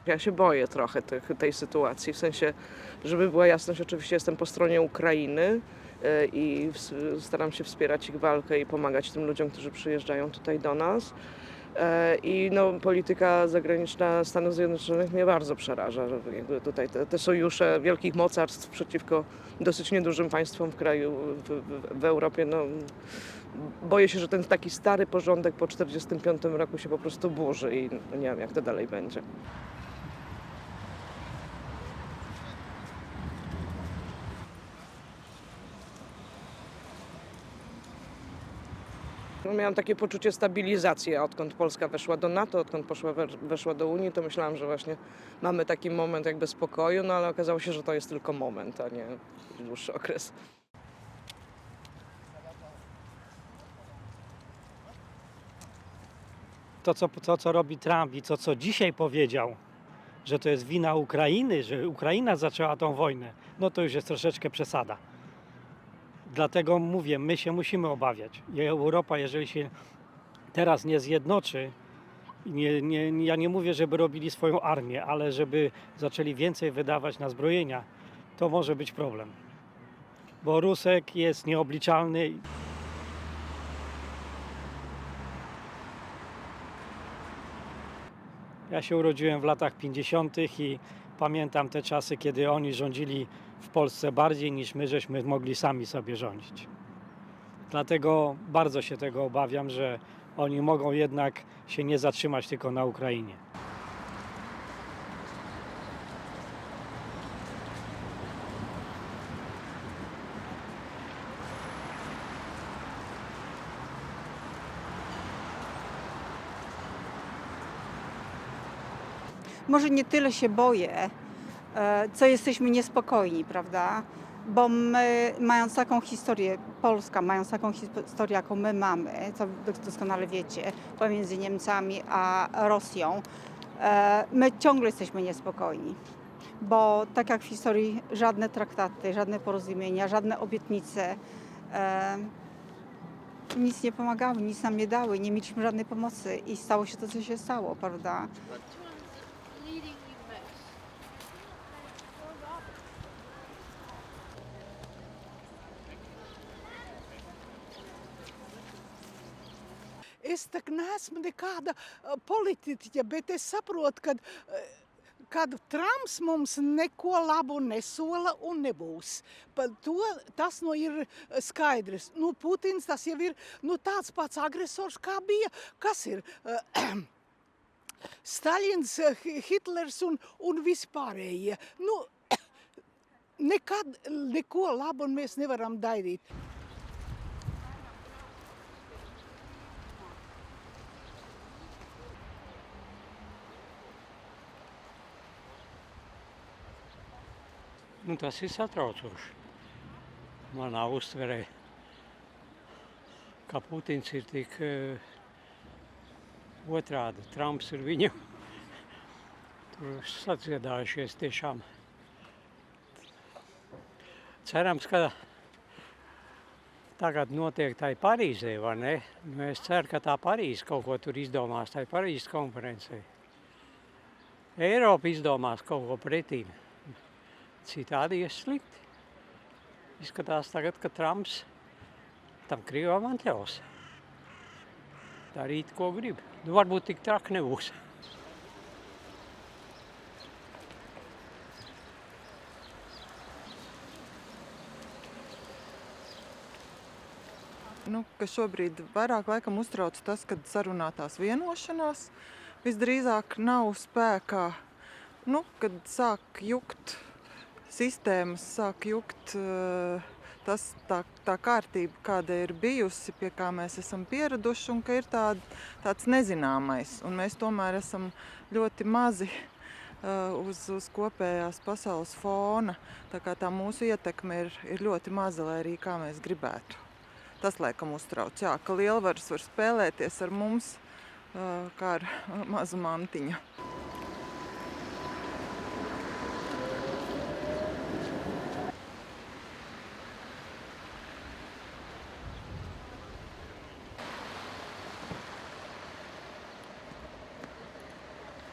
Ja się boję trochę tej sytuacji, w sensie, żeby była jasność, oczywiście jestem po stronie Ukrainy i staram się wspierać ich walkę i pomagać tym ludziom, którzy przyjeżdżają tutaj do nas. I no, polityka zagraniczna Stanów Zjednoczonych mnie bardzo przeraża, że jakby tutaj te sojusze wielkich mocarstw przeciwko dosyć niedużym państwom w kraju, w Europie, no, boję się, że ten taki stary porządek po 1945 roku się po prostu burzy i no, nie wiem, jak to dalej będzie. No, miałam takie poczucie stabilizacji, a odkąd Polska weszła do NATO, odkąd weszła do Unii, to myślałam, że właśnie mamy taki moment jakby spokoju, no ale okazało się, że to jest tylko moment, a nie dłuższy okres. To, co robi Trump i co dzisiaj powiedział, że to jest wina Ukrainy, że Ukraina zaczęła tą wojnę, no to już jest troszeczkę przesada. Dlatego mówię, my się musimy obawiać. I Europa, jeżeli się teraz nie zjednoczy, ja nie mówię, żeby robili swoją armię, ale żeby zaczęli więcej wydawać na zbrojenia, to może być problem. Bo Rusek jest nieobliczalny. Ja się urodziłem w latach 50. i pamiętam te czasy, kiedy oni rządzili w Polsce bardziej niż my, żeśmy mogli sami sobie rządzić. Dlatego bardzo się tego obawiam, że oni mogą jednak się nie zatrzymać tylko na Ukrainie. Może nie tyle się boję, co jesteśmy niespokojni, prawda? Bo my, mając taką historię, Polska mając taką historię, jaką my mamy, co doskonale wiecie, pomiędzy Niemcami a Rosją, my ciągle jesteśmy niespokojni. Bo tak jak w historii żadne traktaty, żadne porozumienia, żadne obietnice nic nie pomagały, nic nam nie dały, nie mieliśmy żadnej pomocy i stało się to, co się stało, prawda? Leading you most? Es tak neesmu nekāda politiķe, bet es saprotu, kad Trumps mums neko labu nesola un nebūs. Tas nu ir skaidrs. Nu, Putins tas jau ir tāds pats agresors, kā bija. Kas ir? Staļins, Hitlers un vispārējie. Nu, nekad neko labu mēs nevaram gaidīt. Nu, tas ir satraucoši. Manā uztverē, ka Putins ir tik otrādi. Trumps ir viņu tur sadziedājušies tiešām. Cerams, ka tagad notiek tai Parīzē, vai ne? Es ceru, ka tā Parīze kaut ko tur izdomās, tai Parīzes konferencē. Eiropa izdomās kaut ko pretīm. Citādi ies slikti. Izskatās tagad, ka Trumps tam Krievam atļaus darīt, ko grib. Nu, varbūt tik traki nebūs. Nu, ka šobrīd vairāk laikam uztrauc tas, kad sarunātās vienošanās visdrīzāk nav spēkā. Nu, kad sāk jukt sistēmas, sāk jukt tā kārtība, kāda ir bijusi, pie kā mēs esam pieraduši, un ka ir tāds nezināmais. Un mēs tomēr esam ļoti mazi uz kopējās pasaules fona. Tā kā tā mūsu ietekme ir ļoti maza, lai arī kā mēs gribētu. Tas laikam uztrauc, jā, ka lielvaras var spēlēties ar mums kā ar mazu mantiņu.